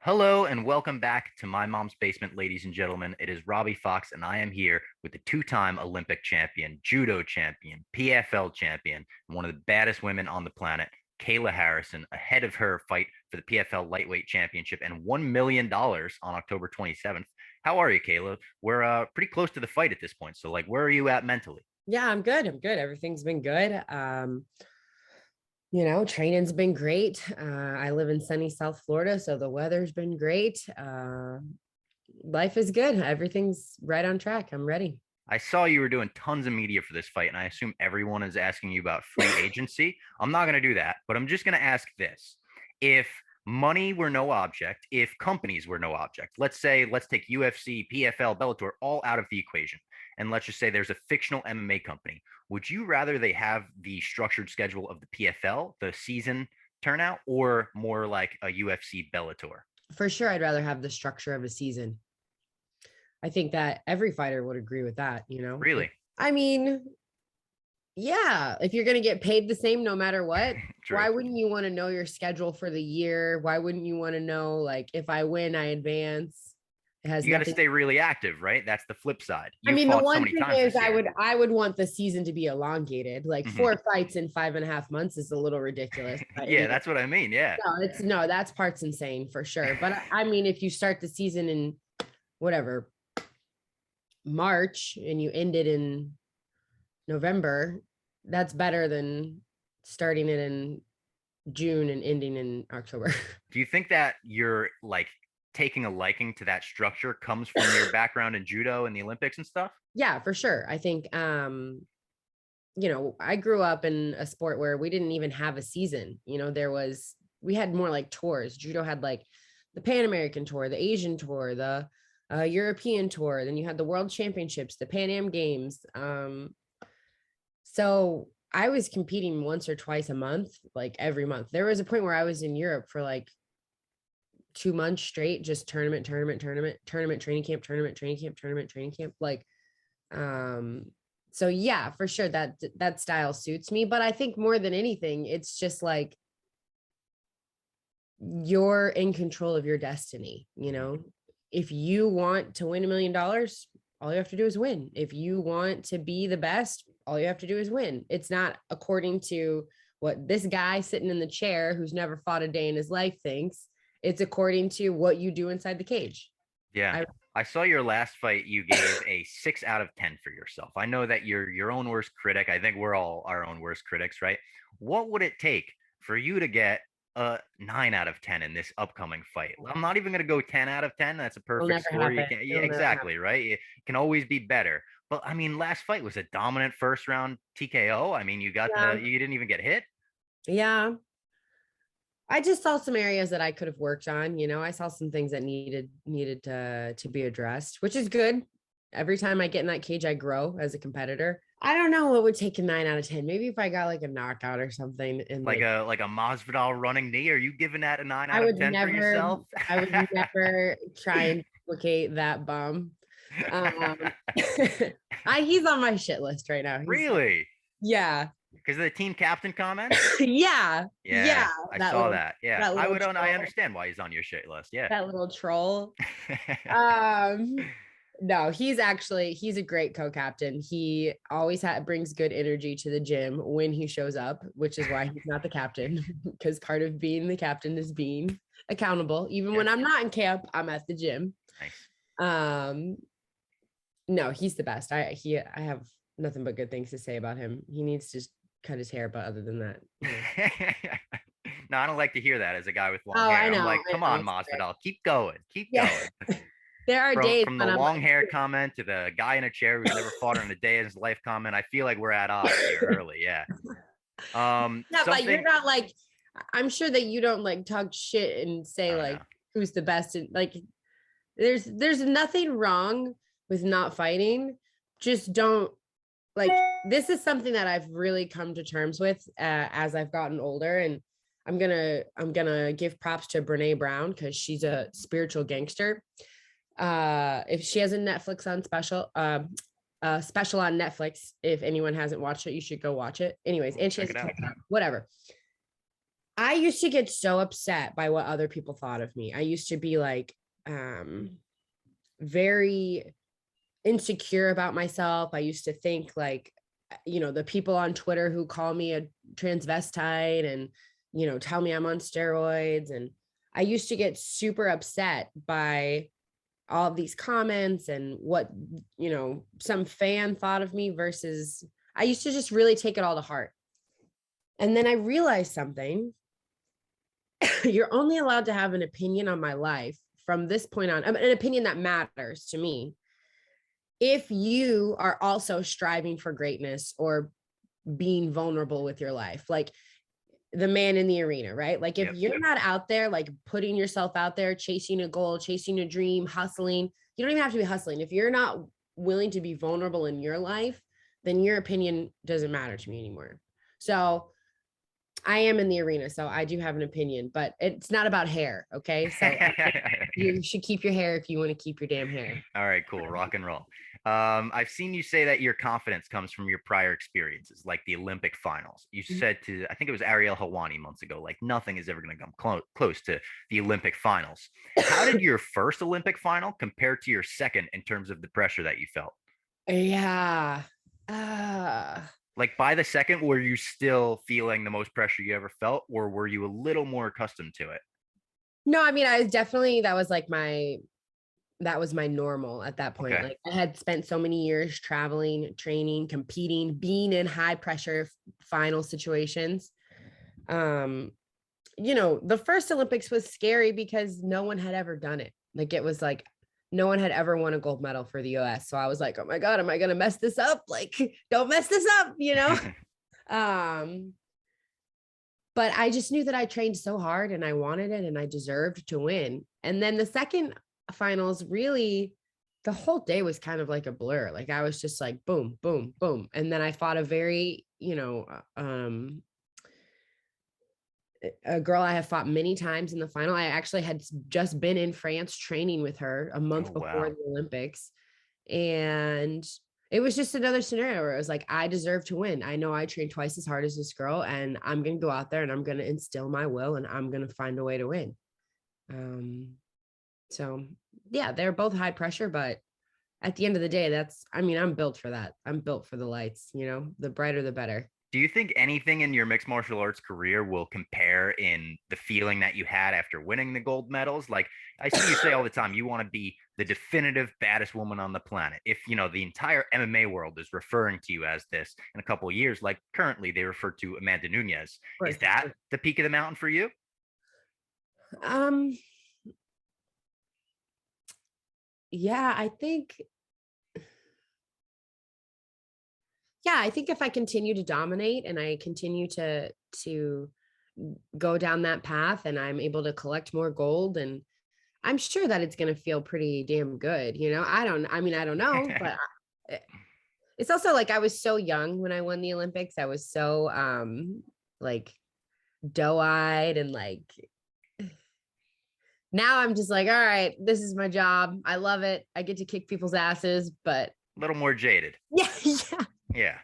Hello and welcome back to My Mom's Basement, ladies and gentlemen. It is Robbie Fox, and I am here with the two-time Olympic champion, judo champion, PFL champion, and one of the baddest women on the planet, Kayla Harrison, ahead of her fight for the PFL Lightweight Championship and $1 million on October 27th. How are you, Kayla? We're pretty close to the fight at this point, so where are you at mentally? Yeah, I'm good. Everything's been good. Training's been great. I live in sunny South Florida, so the weather's been great. Life is good. Everything's right on track. I'm ready. I saw you were doing tons of media for this fight, and I assume everyone is asking you about free agency. I'm not going to do that, but I'm just going to ask this. If money were no object, if companies were no object, let's take UFC, PFL, Bellator all out of the equation, and let's just say there's a fictional MMA company. Would you rather they have the structured schedule of the PFL, the season turnout, or more like a UFC Bellator? For sure, I'd rather have the structure of a season. I think that every fighter would agree with that. Really? I mean, yeah, if you're going to get paid the same no matter what, True. why wouldn't you want to know your schedule for the year? Why wouldn't you want to know, like, if I win, I advance? It has You got to nothing. stay really active, right? That's the flip side. I You mean, the fought so one many thing times is this I year. would I would want the season to be elongated. Like Mhm. 4 fights in 5.5 months is a little ridiculous. But Yeah, that's what I mean. Yeah. no, that's part's insane for sure. But I mean, if you start the season in whatever March and you end it in November, that's better than starting it in June and ending in October. Do you think that you're taking a liking to that structure comes from your background in judo and the Olympics and stuff? Yeah, for sure. I think I grew up in a sport where we didn't even have a season. We had more like tours. Judo had like the Pan American tour, the Asian tour, the European tour. Then you had the World Championships, the Pan Am Games. So I was competing once or twice a month, like every month. There was a point where I was in Europe for like 2 months straight, just tournament, training camp, training camp. So yeah, for sure that style suits me. But I think more than anything, it's just like you're in control of your destiny. If you want to win $1 million, all you have to do is win. If you want to be the best, all you have to do is win. It's not according to what this guy sitting in the chair who's never fought a day in his life thinks. It's according to what you do inside the cage. Yeah. I saw your last fight. You gave a 6 out of 10 for yourself. I know that you're your own worst critic. I think we're all our own worst critics, right? What would it take for you to get a 9 out of 10 in this upcoming fight? I'm not even going to go 10 out of 10. That's a It'll perfect never score. You happen. can, yeah, It'll never happen. exactly, right? It can always be better. But I mean, last fight was a dominant first round TKO. I mean, Yeah. you didn't even get hit. Yeah. I just saw some areas that I could have worked on. I saw some things that needed to be addressed, which is good. Every time I get in that cage, I grow as a competitor. I don't know what would take a 9 out of 10. Maybe if I got like a knockout or something, and Like a Masvidal running knee. Are you giving that a nine I out of would ten for never, yourself? I would never try and duplicate that bum. Um, he's on my shit list right now. Really? Yeah, Because of the team captain comment? yeah, Yeah, I that saw little, that. Yeah, that little I troll, understand why he's on your shit list. Yeah. that little troll. Um, no, he's a great co-captain. He always brings good energy to the gym when he shows up, which is why he's not the captain, because part of being the captain is being accountable. Even when I'm not in camp, I'm at the gym. Nice. Um, no, he's the best. I have nothing but good things to say about him. He needs to cut his hair, but other than that, No, I don't like to hear that as a guy with long oh, hair. I I'm know, like, I come know. on, Masvidal, keep going, keep Yeah, going. there are From days from the when I'm long like, hair comment to the guy in a chair who's never fought in a day in his life comment, I feel like we're at odds here early. Yeah. yeah, but you're Something. not like, I'm sure that you don't like talk shit and say Oh like no. who's the best, and like there's nothing wrong with not fighting. Just don't, like, this is something that I've really come to terms with as I've gotten older, and I'm gonna give props to Brene Brown because she's a spiritual gangster. If she has a Netflix on special on Netflix, if anyone hasn't watched it, you should go watch it. Anyways, and she Check has it a out. TikTok, whatever. I used to get so upset by what other people thought of me. I used to be like very insecure about myself. I used to think like, the people on Twitter who call me a transvestite and, tell me I'm on steroids. And I used to get super upset by all of these comments and what, some fan thought of me versus I used to just really take it all to heart. And then I realized something. You're only allowed to have an opinion on my life from this point on, an opinion that matters to me, if you are also striving for greatness or being vulnerable with your life, like the man in the arena, right? Like if you're not out there, like putting yourself out there, chasing a goal, chasing a dream, hustling, you don't even have to be hustling. If you're not willing to be vulnerable in your life, then your opinion doesn't matter to me anymore. So I am in the arena, so I do have an opinion, but it's not about hair. Okay. So you should keep your hair if you want to keep your damn hair. All right, cool. Rock and roll. I've seen you say that your confidence comes from your prior experiences, like the Olympic finals. You said to, I think it was Ariel Helwani months ago, like nothing is ever going to come close to the Olympic finals. How did your first Olympic final compare to your second in terms of the pressure that you felt? Yeah. Like by the second, were you still feeling the most pressure you ever felt, or were you a little more accustomed to it? No, I mean, I was definitely, that was my normal at that point. Okay. Like I had spent so many years traveling, training, competing, being in high pressure final situations. The first Olympics was scary because no one had ever done it. Like it was like no one had ever won a gold medal for the US. So I was like, oh my God, am I gonna mess this up? Like, don't mess this up. Um, but I just knew that I trained so hard and I wanted it and I deserved to win. And then the second finals, really, the whole day was kind of like a blur. Like I was just like boom, boom, boom. And then I fought a very, a girl I have fought many times in the final. I actually had just been in France training with her a Oh, month before wow. the Olympics. And it was just another scenario where it was like, I deserve to win. I know I trained twice as hard as this girl, and I'm going to go out there and I'm going to instill my will and I'm going to find a way to win. So yeah, they're both high pressure, but at the end of the day, I'm built for that. I'm built for the lights, the brighter, the better. Do you think anything in your mixed martial arts career will compare in the feeling that you had after winning the gold medals? Like I see you say all the time, you want to be the definitive baddest woman on the planet. If the entire MMA world is referring to you as this in a couple of years, like currently they refer to Amanda Nunez, is that the peak of the mountain for you? Um, yeah, I think if I continue to dominate and I continue to go down that path and I'm able to collect more gold, and I'm sure that it's going to feel pretty damn good. I don't know, but it's also like I was so young when I won the Olympics. I was so like doe-eyed and like now I'm just like, all right, this is my job. I love it. I get to kick people's asses, but A little more jaded. yeah, yeah. Yeah.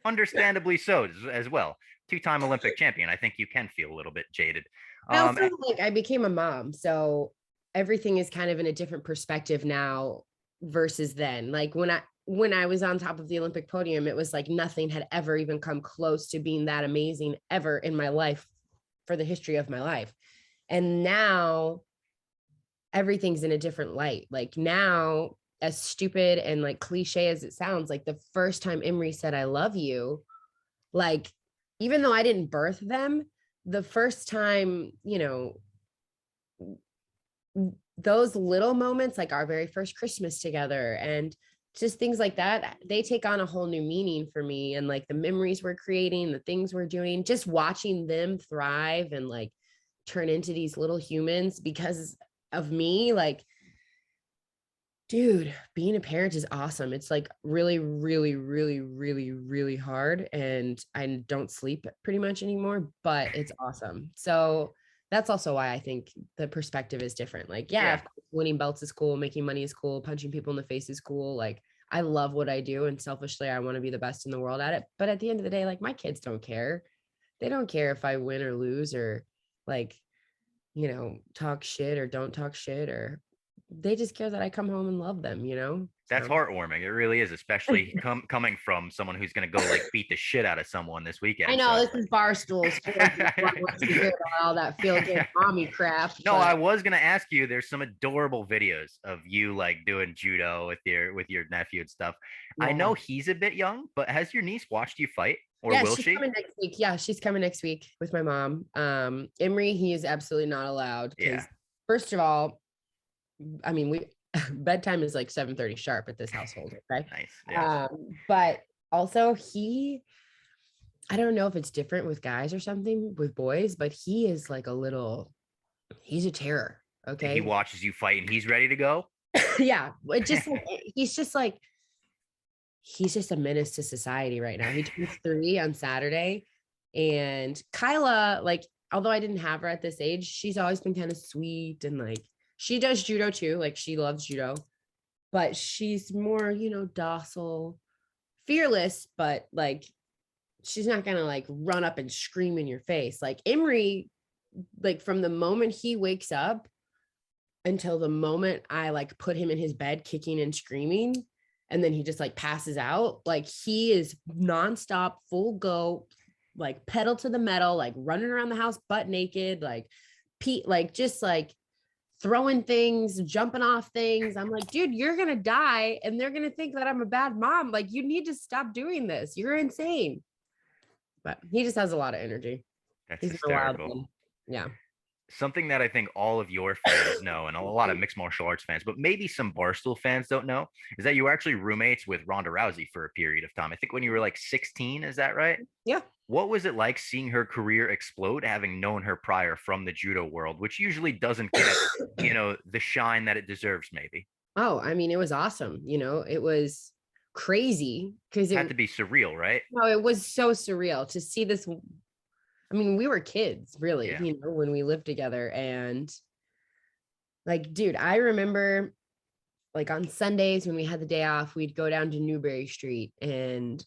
Understandably so as well. Two-time Olympic champion. I think you can feel a little bit jaded. I also like I became a mom, so everything is kind of in a different perspective now versus then. Like when I was on top of the Olympic podium, it was like nothing had ever even come close to being that amazing ever in my life for the history of my life. And now everything's in a different light. Like now, as stupid and like cliche as it sounds, like the first time Imri said, I love you, like, even though I didn't birth them, the first time, those little moments, like our very first Christmas together and just things like that, they take on a whole new meaning for me. And like the memories we're creating, the things we're doing, just watching them thrive and like turn into these little humans because of me, like, dude, being a parent is awesome. It's like really, really, really, really, really hard. And I don't sleep pretty much anymore, but it's awesome. So that's also why I think the perspective is different. Like, yeah, yeah. of course, winning belts is cool, making money is cool, punching people in the face is cool. Like, I love what I do. And selfishly, I want to be the best in the world at it. But at the end of the day, like, my kids don't care. they don't care if I win or lose or like, talk shit or don't talk shit, or they just care that I come home and love them, That's So heartwarming. It really is, especially coming from someone who's going to go like beat the shit out of someone this I weekend. know So this is Barstool Sports. If you want to hear about all that feel good mommy crap, no, but I was going to ask you. There's some adorable videos of you like doing judo with your nephew and stuff. I yeah. know he's a bit young, but has your niece watched you fight, or Yeah, will she's she? coming next week. Yeah, she's coming next week with my mom. Emery, he is absolutely not allowed Yeah, because first of all, I mean, we bedtime is like 7:30 sharp at this household, okay? nice. Yeah, But also I don't know if it's different with guys or something with boys, but he is like he's a terror, he okay? watches you fight and he's ready to go. Yeah, it just like he's just a menace to society right now. He turns 3 on Saturday. And Kyla, like, although I didn't have her at this age, she's always been kind of sweet and like she does judo too. Like she loves judo, but she's more, docile, fearless, but like she's not gonna like run up and scream in your face. Like Emery, like from the moment he wakes up until the moment I like put him in his bed kicking and screaming, and then he just like passes out. Like he is nonstop, full go, like pedal to the metal, like running around the house butt naked, like like just like throwing things, jumping off things. I'm like, dude, you're gonna die, and they're gonna think that I'm a bad mom. Like, you need to stop doing this. You're insane. But he just has a lot of energy. That's He's my wild hysterical. one. Yeah. Something that I think all of your fans know, and a lot of mixed martial arts fans, but maybe some Barstool fans don't know, is that you were actually roommates with Ronda Rousey for a period of time. I think when you were like 16, is that right? Yeah. What was it like seeing her career explode, having known her prior from the judo world, which usually doesn't get, the shine that it deserves, maybe? Oh, I mean, it was awesome. It was crazy because Had to be surreal, right? it was so surreal to see this. I mean, we were kids, really, Yeah. when we lived together. And like, dude, I remember like on Sundays when we had the day off, we'd go down to Newberry Street and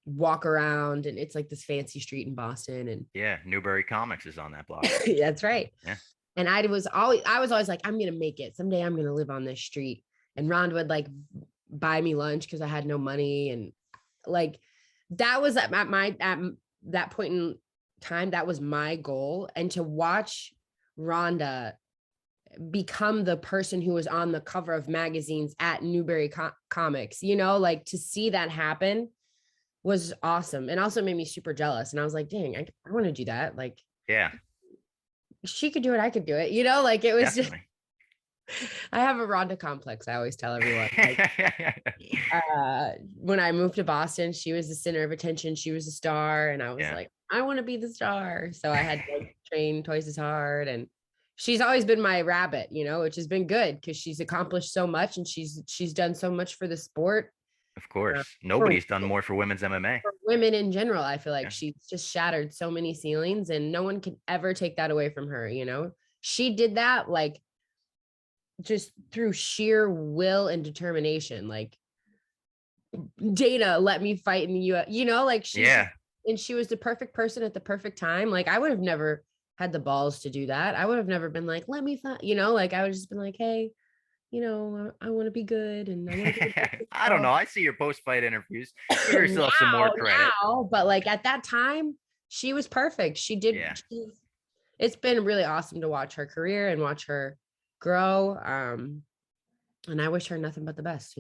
walk around. And it's like this fancy street in Boston. And Yeah. Newbury Comics is on that block. that's right. Yeah. And I was always like, I'm gonna make it. Someday I'm gonna live on this street. And Ron would like buy me lunch because I had no money. And like that was at that point in time, that was my goal. And to watch Rhonda become the person who was on the cover of magazines at Newberry Comics, like to see that happen was awesome. And also made me super jealous. And I was like, dang, I want to do that. Like Yeah. she could do it, I could do it, like it was just Definitely. I have a Rhonda complex. I always tell everyone. Like, when I moved to Boston, she was the center of attention. She was a star, and I was Yeah. like, I want to be the star. So I had to like, train twice as hard, and she's always been my rabbit, which has been good because she's accomplished so much, and she's done so much for the sport. Of Uh, course. for, Nobody's done more for women's MMA. for women in general, I feel like Yeah. she's just shattered so many ceilings, and no one can ever take that away from her. She did that like just through sheer will and determination. Like Dana let me fight in the US, like Yeah. and she was the perfect person at the perfect time. Like I would have never had the balls to do that. I would have never been like, let me fight, like I would have just been like, hey, I want to be good and I want to be I don't know. I see your post-fight interviews. Give yourself some more credit. but like at that time, she was perfect. Yeah. It's been really awesome to watch her career and watch her grow. And I wish her nothing but the best.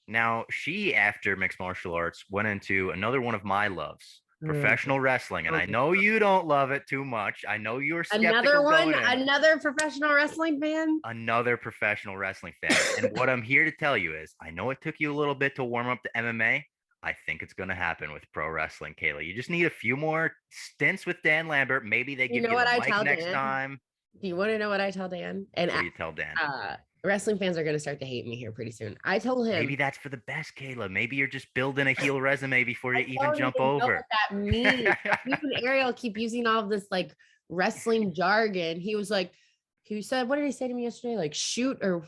Now, she, after mixed martial arts, went into another one of my loves, Mm. professional wrestling. And I Okay. know you don't love it too much. I know you were Another skeptical one, going in. another professional wrestling fan. Another professional wrestling fan. And what I'm here to tell you is I know it took you a little bit to warm up to MMA. I think it's going to happen with pro wrestling, Kayla. You just need a few more stints with Dan Lambert. Maybe they You give know you what the I mic tell next Dan? time. Do you want to know what I tell Dan? And What do you tell Dan? wrestling fans are going to start to hate me here pretty soon. I told Maybe him, that's for the best, Kayla. Maybe you're just building a heel resume before I you even don't jump even know what over. that means. You and Ariel keep using all of this like wrestling jargon. He said, what did he say to me yesterday? Like shoot or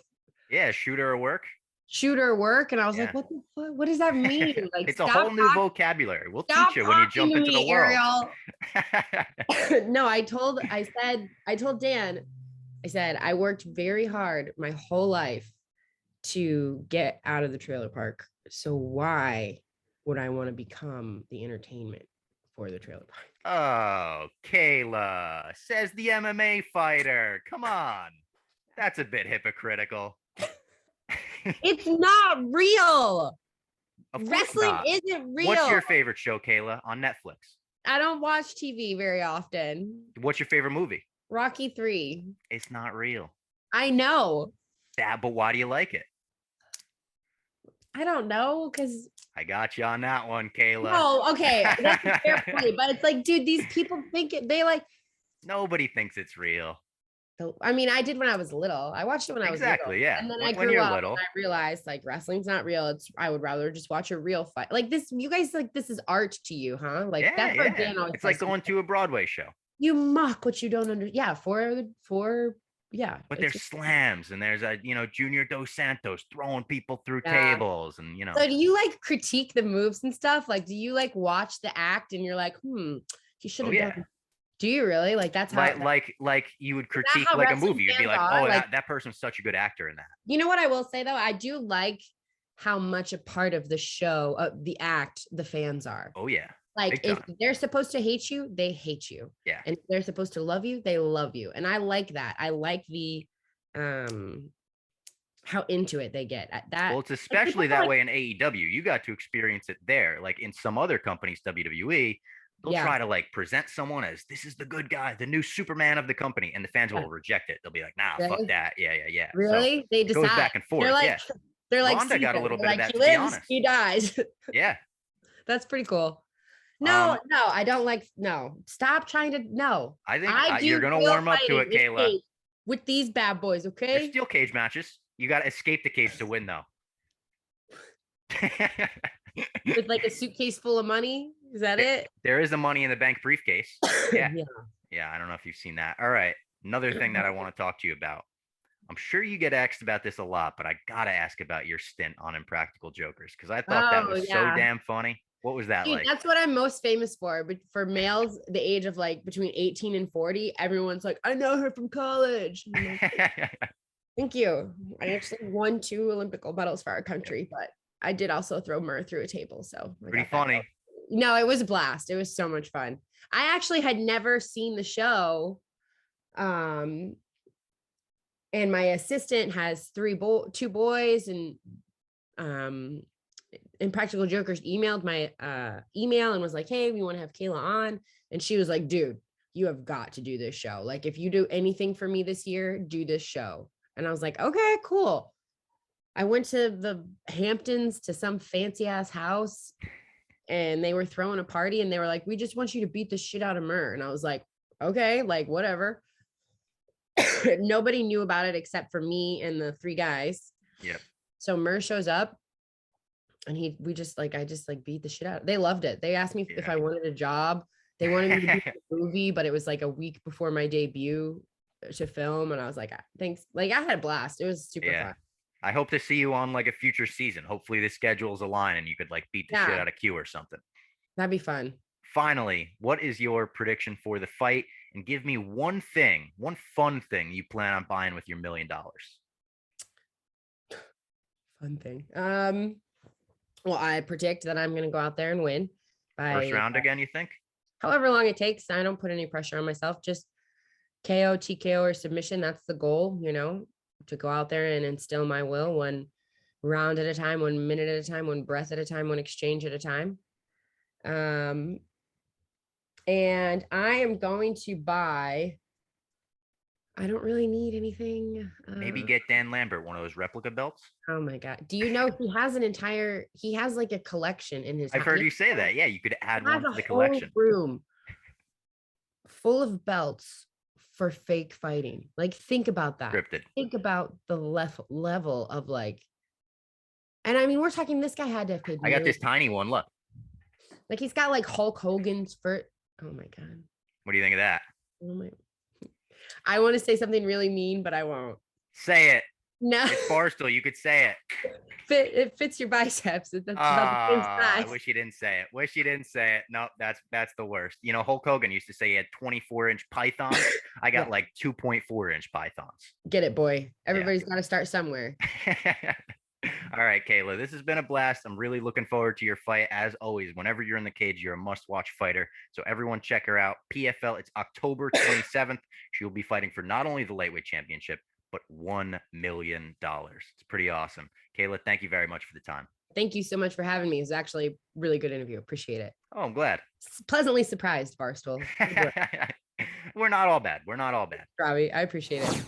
Yeah, shooter or work. shooter work. And I was Yeah. like, what the fuck? What does that mean? Like, It's a whole new vocabulary. We'll stop teach you when you talking jump to into the me, world. Ariel. No, I told Dan, I said, I worked very hard my whole life to get out of the trailer park. So why would I want to become the entertainment for the trailer park? Oh, Kayla, says the MMA fighter. Come on. That's a bit hypocritical. It's not real. Of course Wrestling not. isn't real. What's your favorite show, Kayla, on Netflix? I don't watch TV very often. What's your favorite movie? Rocky 3. It's not real. I know. But why do you like it? I don't know, because I got you on that one, Kayla. no, okay, that's a fair point. But it's like, dude, these people think it. They like. Nobody thinks it's real. I mean, I did when I was little. I watched it when I was little. Exactly, yeah. And then When I grew you're up little. and I realized like wrestling's not real. I would rather just watch a real fight. Like this, you guys like this is art to you, huh? Like that's what Dan always It's like says. going to a Broadway show. You mock what you don't understand. Yeah, yeah. But there's slams and there's Junior Dos Santos throwing people through Yeah. tables and So do you like critique the moves and stuff? Like, do you like watch the act and you're like, he should have done. Do you really? Like that's how like you would critique how like a wrestling movie. You'd be fans like, are? oh, Like- that person's such a good actor in that. You know what I will say though? I do like how much a part of the show, the act, the fans are. Oh yeah. Like Big if time. they're supposed to hate you, they hate you. Yeah. And if they're supposed to love you, they love you. And I like that. I like the how into it they get at that. Well, it's especially that way in AEW. You got to experience it there. Like in some other companies, WWE, they'll try to like present someone as this is the good guy, the new Superman of the company, and the fans will reject it. They'll be like, nah, fuck that. Yeah. Really? So they it decide. goes back and forth. They're like Ronda got a little bit of that, he to be lives, honest. he dies. Yeah. That's pretty cool. No, I don't like. No, stop trying to. No, I think you're gonna warm up to it, Kayla. With these bad boys, okay? There's steel cage matches. You got to escape the cage to win, though. With like a suitcase full of money. Is that it? There is a Money in the Bank briefcase. Yeah. Yeah. Yeah. I don't know if you've seen that. All right. Another thing that I want to talk to you about. I'm sure you get asked about this a lot, but I got to ask about your stint on Impractical Jokers because I thought that was so damn funny. What was that like? That's what I'm most famous for. But for males, the age of like between 18 and 40, everyone's like, I know her from college. Like, thank you. I actually won 2 Olympic gold medals for our country, but I did also throw Murr through a table. So pretty funny. No, it was a blast. It was so much fun. I actually had never seen the show. And my assistant has 2 boys, and Impractical Jokers emailed my email and was like, hey, we want to have Kayla on. And she was like, dude, you have got to do this show. Like, if you do anything for me this year, do this show. And I was like, okay, cool. I went to the Hamptons to some fancy ass house and they were throwing a party and they were like, we just want you to beat the shit out of Murr. And I was like, okay, like whatever. Nobody knew about it except for me and the 3 guys. Yep. So Murr shows up and I just beat the shit out. They loved it. They asked me if I wanted a job. They wanted me to be in a movie, but it was like a week before my debut to film. And I was like, thanks. Like I had a blast. It was super fun. I hope to see you on like a future season. Hopefully the schedules align and you could like beat the shit out of Q or something. That'd be fun. Finally, what is your prediction for the fight? And give me one fun thing you plan on buying with your $1 million. Fun thing. Well, I predict that I'm going to go out there and win. First round again, you think? However long it takes. I don't put any pressure on myself. Just KO, TKO, or submission. That's the goal, to go out there and instill my will 1 round at a time, 1 minute at a time, 1 breath at a time, 1 exchange at a time. And I am going to buy, I don't really need anything. Maybe get Dan Lambert one of those replica belts. Oh my God. Do you know he has like a collection in his house. I've heard you say that. Yeah, you could add one to the collection. Room full of belts for fake fighting. Like, think about that. Scripted. Think about the level of like, and I mean, we're talking, this guy had to have paid. I got this tiny one. Look. Like he's got like Hulk Hogan's for. Oh my God. What do you think of that? Oh my. I want to say something really mean, but I won't. Say it. No. It's Barstool. You could say it. it fits your biceps. That's about the same I size. wish you didn't say it. Wish you didn't say it. No, that's the worst. You know, Hulk Hogan used to say he had 24-inch pythons. I got Yeah. like 2.4-inch pythons. Get it, boy. Yeah. Everybody's got to start somewhere. All right, Kayla, this has been a blast. I'm really looking forward to your fight. As always, whenever you're in the cage, you're a must-watch fighter. So everyone check her out. PFL, it's October 27th. She will be fighting for not only the lightweight championship, but $1 million. It's pretty awesome. Kayla, thank you very much for the time. Thank you so much for having me. It's actually a really good interview. Appreciate it. Oh, I'm glad. Pleasantly surprised, Barstool. We're not all bad. We're not all bad. Robbie, I appreciate it.